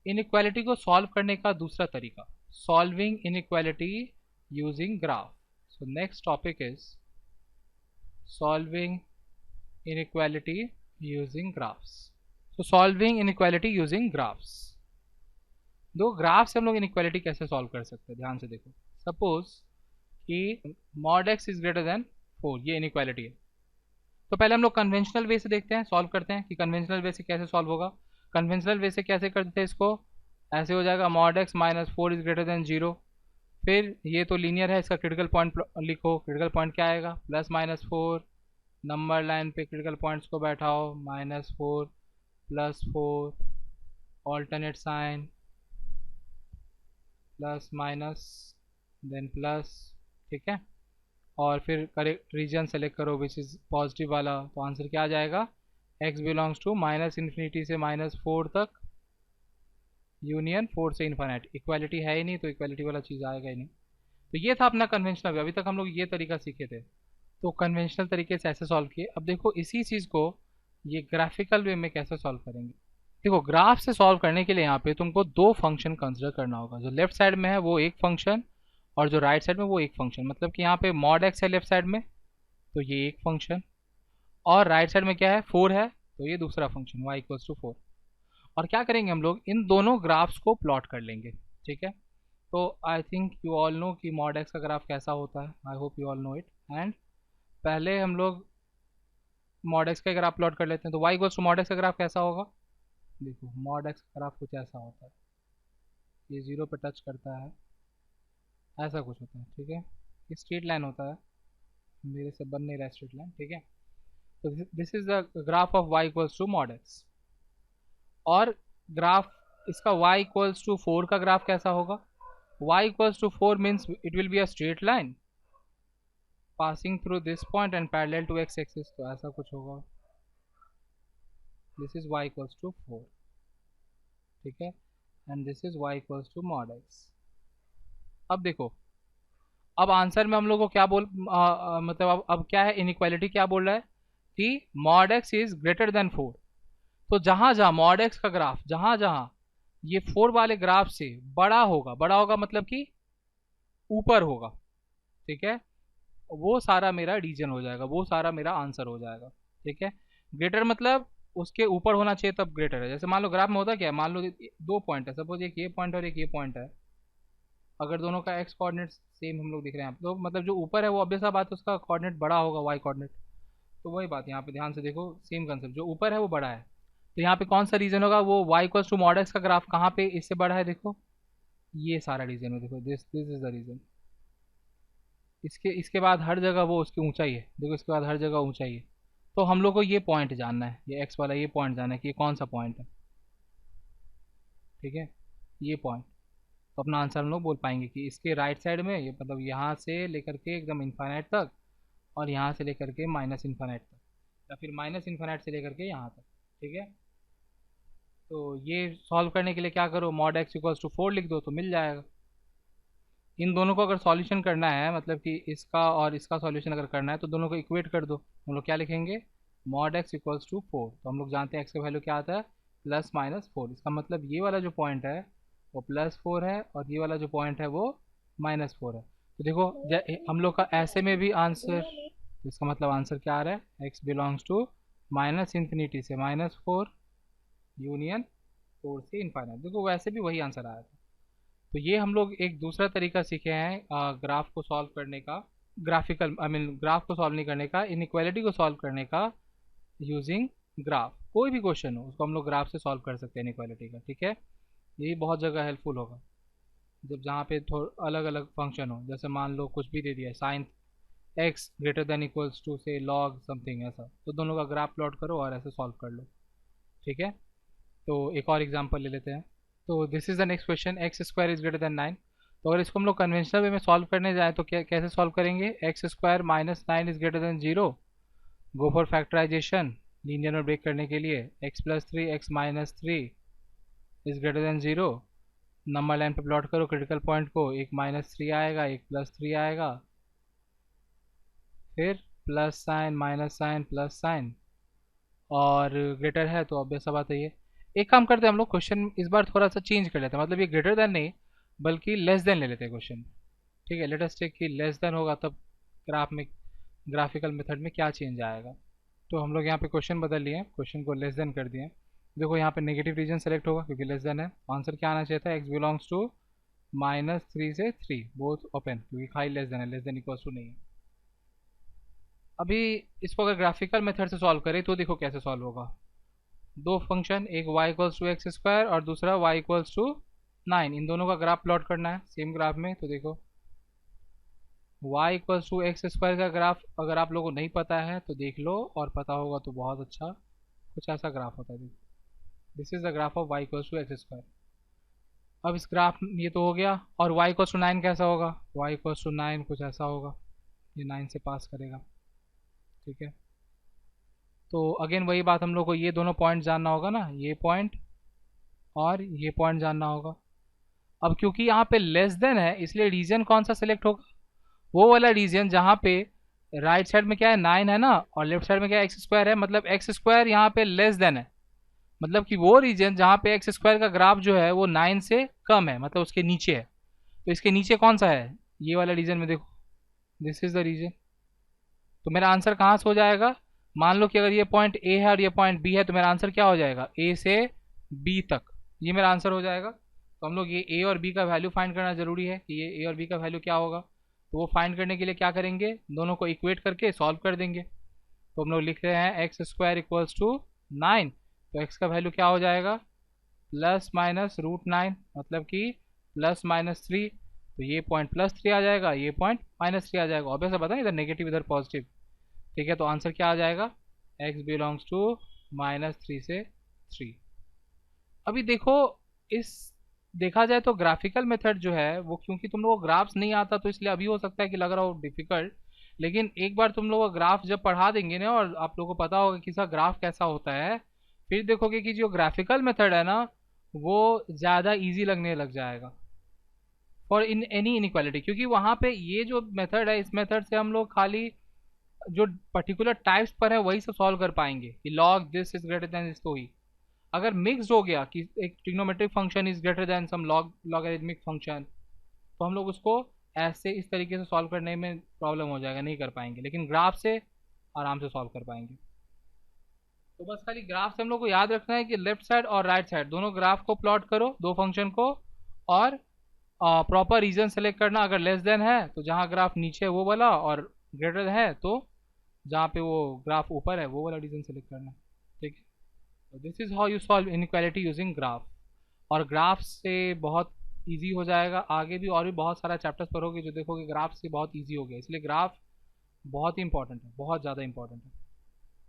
Inequality को solve करने का दूसरा तरीका, solving inequality using graph. So next topic is solving inequality using graphs. So solving inequality using graphs. दो graph से हम लोग इनइक्वालिटी कैसे सॉल्व कर सकते हैं, ध्यान से देखो। सपोज कि mod x is greater then 4, ये इनइक्वालिटी है। तो पहले हम लोग कन्वेंशनल वे से देखते हैं, सॉल्व करते हैं कि कन्वेंशनल वे से कैसे सॉल्व होगा। कन्वेंशनल वे से कैसे करते हैं इसको, ऐसे हो जाएगा mod x minus 4 is greater than 0। फिर ये तो लीनियर है, इसका क्रिटिकल पॉइंट लिखो। क्रिटिकल पॉइंट क्या आएगा, प्लस माइनस 4, नंबर लाइन पे क्रिटिकल पॉइंट्स को बैठाओ, -4 +4, alternate sign, plus minus then plus, ठीक है। और फिर करेक्ट रीजन सेलेक्ट करो विच इज़ पॉजिटिव वाला, तो आंसर क्या आ जाएगा, x बिलोंग्स टू -∞ से -4 तक, यूनियन 4 से इन्फाइनाइट। इक्वालिटी है ही नहीं तो इक्वालिटी वाला चीज़ आएगा ही नहीं। तो ये था अपना कन्वेंशनल वे। अभी तक हम लोग ये तरीका सीखे थे, तो कन्वेंशनल तरीके से ऐसे सॉल्व किए। अब देखो इसी चीज़ को ये ग्राफिकल वे में कैसे सॉल्व करेंगे। देखो ग्राफ से सॉल्व करने के लिए यहाँ पे तुमको दो फंक्शन कंसिडर करना होगा। जो लेफ्ट साइड में है वो एक फंक्शन, और जो राइट साइड में वो एक फंक्शन। मतलब कि यहाँ पे मॉड एक्स है लेफ्ट साइड में, तो ये एक फंक्शन, और राइट साइड में क्या है, 4 है, तो ये दूसरा फंक्शन y इक्वल्स टू 4। और क्या करेंगे हम लोग, इन दोनों ग्राफ्स को प्लॉट कर लेंगे, ठीक है। तो I think you all know कि मॉड एक्स का ग्राफ कैसा होता है, I hope you all know it. And पहले हम लोग मॉड एक्स का ग्राफ प्लॉट कर लेते हैं। तो y equals to mod x का ग्राफ कैसा होगा, देखो मॉड एक्स का ग्राफ कुछ ऐसा होता है, ये 0 पे टच करता है, ऐसा कुछ होता है, ठीक है। ये स्ट्रेट लाइन होता है, मेरे से बन नहीं रहा स्ट्रेट लाइन, ठीक है। तो this is the graph of y equals to mod x. और ग्राफ इसका y इक्वल्स टू 4 का ग्राफ कैसा होगा, y equals to 4 means it will be a straight line passing through this point and parallel to x axis, तो ऐसा कुछ होगा। This is y equals to 4, ठीक है, and this is y equals to mod x. अब देखो, अब answer में हम लोग को क्या मतलब अब क्या है, इनइक्वालिटी क्या बोल रहा है कि mod x is greater then 4। तो जहां जहां मॉड एक्स का ग्राफ, जहां जहां ये 4 वाले ग्राफ से बड़ा होगा, बड़ा होगा मतलब कि ऊपर होगा, ठीक है, वो सारा मेरा रीजन हो जाएगा, वो सारा मेरा आंसर हो जाएगा, ठीक है। ग्रेटर मतलब उसके ऊपर होना चाहिए तब ग्रेटर है। जैसे मान लो ग्राफ में होता क्या है, मान लो दो पॉइंट है, सपोज एक ये पॉइंट और एक ये पॉइंट है। अगर दोनों का एक्स कोऑर्डिनेट सेम हम लोग दिख रहे हैं, तो मतलब जो ऊपर है वो ऑब्वियस सा बात है उसका कोऑर्डिनेट बड़ा होगा, वाई कोऑर्डिनेट। तो वही बात यहाँ पे ध्यान से देखो, सेम कंसेप्ट, जो ऊपर है वो बड़ा है, तो यहाँ पे कौन सा रीजन होगा, वो y equals to mod x का ग्राफ कहाँ पे इससे बड़ा है, देखो ये सारा रीजन है, देखो this this is the region. इसके बाद हर जगह वो उसकी ऊंचाई है, देखो इसके बाद हर जगह ऊंचाई है। तो हम लोग को ये पॉइंट जानना है, ये एक्स वाला ये पॉइंट जानना है कि ये कौन सा पॉइंट है, ठीक है, ये पॉइंट। तो अपना आंसर हम लोग बोल पाएंगे कि इसके राइट साइड में, ये मतलब यहाँ से लेकर के एकदम इन्फाइनाइट तक, और यहाँ से लेकर के माइनस इन्फाइनाइट तक, या फिर माइनस इन्फाइनाइट से लेकर के यहाँ तक, ठीक है। तो ये सॉल्व करने के लिए क्या करो, मॉड एक्स इक्वल्स टू 4 लिख दो तो मिल जाएगा। इन दोनों को अगर सॉल्यूशन करना है, मतलब कि इसका और इसका सॉल्यूशन अगर करना है, तो दोनों को इक्वेट कर दो। हम लोग क्या लिखेंगे, मॉड एक्स इक्वल्स टू 4। तो हम लोग जानते हैं एक्स का वैल्यू क्या आता है, +-4। इसका मतलब ये वाला जो पॉइंट है वो +4 है, और ये वाला जो पॉइंट है वो -4 है। तो देखो हम लोग का ऐसे में भी आंसर, इसका मतलब आंसर क्या आ रहा है, एक्स बिलोंग्स टू -∞ से -4 यूनियन 4 से इन्फाइनाइट। देखो वैसे भी वही आंसर आया था। तो ये हम लोग एक दूसरा तरीका सीखे हैं ग्राफ को सॉल्व करने का, ग्राफिकल आई मीन ग्राफ को सॉल्व नहीं करने का, इनइक्वालिटी को सॉल्व करने का यूजिंग ग्राफ। कोई भी क्वेश्चन हो उसको हम लोग ग्राफ से सॉल्व कर सकते हैं इनइक्वालिटी का, ठीक है। यही बहुत जगह हेल्पफुल होगा, जब जहाँ पे थोड़ा अलग अलग फंक्शन हो। जैसे मान लो कुछ भी दे दिया, sine x greater than equals to से लॉग समथिंग ऐसा, तो दोनों का ग्राफ प्लॉट करो और ऐसे सॉल्व कर लो, ठीक है। तो एक और एग्जांपल ले लेते हैं। तो this is the next question, x square is greater then 9। तो अगर इसको हम लोग कन्वेंशनल वे में सॉल्व करने जाए तो कैसे सॉल्व करेंगे, x square -9 is greater than 0, go for factorization, linear में ब्रेक करने के लिए, x+3 x-3 is greater than 0, number line पे प्लॉट करो क्रिटिकल पॉइंट को, एक -3 आएगा एक +3 आएगा, फिर plus sign minus sign plus sign, और ग्रेटर है तो ऑब्वियस सा बात है ये एक काम करते हैं हम लोग, क्वेश्चन इस बार थोड़ा सा चेंज कर लेते हैं, मतलब ये ग्रेटर देन नहीं बल्कि लेस देन ले लेते हैं क्वेश्चन। ठीक है, लेट अस टेक कि लेस देन होगा तब ग्राफ में, ग्राफिकल मेथड में क्या चेंज आएगा। तो हम लोग यहाँ पे क्वेश्चन बदल लिए, क्वेश्चन को लेस देन कर दिए। देखो यहाँ पे नेगेटिव रीजन सेलेक्ट होगा क्योंकि लेस देन है। आंसर क्या आना चाहिए था, x बिलोंग्स टू -3 से 3 बोथ ओपन, क्योंकि खाली लेस देन है, लेस देन इक्वल्स टू नहीं है। अभी इसको अगर ग्राफिकल मेथड से सॉल्व करें तो देखो कैसे सॉल्व होगा। दो फंक्शन, एक y equals to x square और दूसरा y इक्वल्स टू 9, इन दोनों का ग्राफ प्लॉट करना है सेम ग्राफ में। तो देखो y equals to x square का ग्राफ अगर आप लोगों को नहीं पता है तो देख लो, और पता होगा तो बहुत अच्छा। कुछ ऐसा ग्राफ होता है, this is the graph of y equals to x square. अब इस ग्राफ ये तो हो गया, और y इक्वल्स टू 9 कैसा होगा, y इक्वल्स टू 9 कुछ ऐसा होगा, ये 9 से पास करेगा। ठीक है, तो अगेन वही बात, हम लोग को ये दोनों पॉइंट जानना होगा ना, ये पॉइंट और ये पॉइंट जानना होगा। अब क्योंकि यहाँ पे लेस देन है इसलिए रीजन कौन सा सिलेक्ट होगा, वो वाला रीजन जहाँ पे राइट साइड में क्या है 9 है ना, और लेफ्ट साइड में क्या है एक्स स्क्वायर है, मतलब एक्स स्क्वायर यहाँ पे लेस देन है, मतलब कि वो रीजन जहाँ पे एक्स स्क्वायर का ग्राफ जो है वो 9 से कम है, मतलब उसके नीचे है। तो इसके नीचे कौन सा है, ये वाला रीजन में देखो, दिस इज द रीजन। तो मेरा आंसर कहाँ से हो जाएगा, मान लो कि अगर ये पॉइंट ए है और ये पॉइंट बी है तो मेरा आंसर क्या हो जाएगा, ए से बी तक, ये मेरा आंसर हो जाएगा। तो हम लोग ये ए और बी का वैल्यू फाइंड करना जरूरी है कि ये ए और बी का वैल्यू क्या होगा। तो वो फाइंड करने के लिए क्या करेंगे, दोनों को इक्वेट करके सॉल्व कर देंगे। तो हम लोग लिख रहे हैं एक्स स्क्वायर इक्वल्स टू 9, तो एक्स का वैल्यू क्या हो जाएगा, प्लस माइनस रूट 9, मतलब कि प्लस माइनस 3। तो ये पॉइंट +3 आ जाएगा, ये पॉइंट -3 आ जाएगा। ऑब्वियस है, बताएं इधर नेगेटिव इधर पॉजिटिव। ठीक है, तो आंसर क्या आ जाएगा, x बिलोंग्स टू -3 से 3। अभी देखो, इस देखा जाए तो ग्राफिकल मेथड जो है वो, क्योंकि तुम लोगों को ग्राफ्स नहीं आता तो इसलिए अभी हो सकता है कि लग रहा हो डिफिकल्ट, लेकिन एक बार तुम लोग ग्राफ जब पढ़ा देंगे ना और आप लोगों को पता होगा कि इसका ग्राफ कैसा होता है, फिर देखोगे कि जो ग्राफिकल मेथड है ना वो ज़्यादा इजी लगने लग जाएगा फॉर इन एनी इनइक्वालिटी। क्योंकि वहाँ पे ये जो मेथड है, इस मेथड से हम लोग खाली जो पर्टिकुलर टाइप्स पर है वही से सॉल्व कर पाएंगे कि log this is greater than this. तो ही अगर मिक्स हो गया कि एक trigonometric function is greater than some logarithmic function, तो हम लोग उसको ऐसे इस तरीके से सॉल्व करने में प्रॉब्लम हो जाएगा, नहीं कर पाएंगे। लेकिन ग्राफ से आराम से सॉल्व कर पाएंगे। तो बस खाली ग्राफ से हम लोग को याद रखना है कि लेफ्ट साइड और राइट साइड दोनों ग्राफ को प्लॉट करो, दो फंक्शन को, और प्रॉपर रीजन सेलेक्ट करना। अगर लेस देन है तो जहाँ ग्राफ नीचे है वो वाला, और ग्रेटर है तो जहाँ पे वो ग्राफ ऊपर है वो वाला रीजन सेलेक्ट करना। ठीक है, तो this is how you solve inequality using graph. और ग्राफ से बहुत इजी हो जाएगा, आगे भी और भी बहुत सारा चैप्टर्स पढ़ोगे जो देखोगे ग्राफ से बहुत इजी हो गया। इसलिए ग्राफ बहुत ही इंपॉर्टेंट है, बहुत ज़्यादा इंपॉर्टेंट है।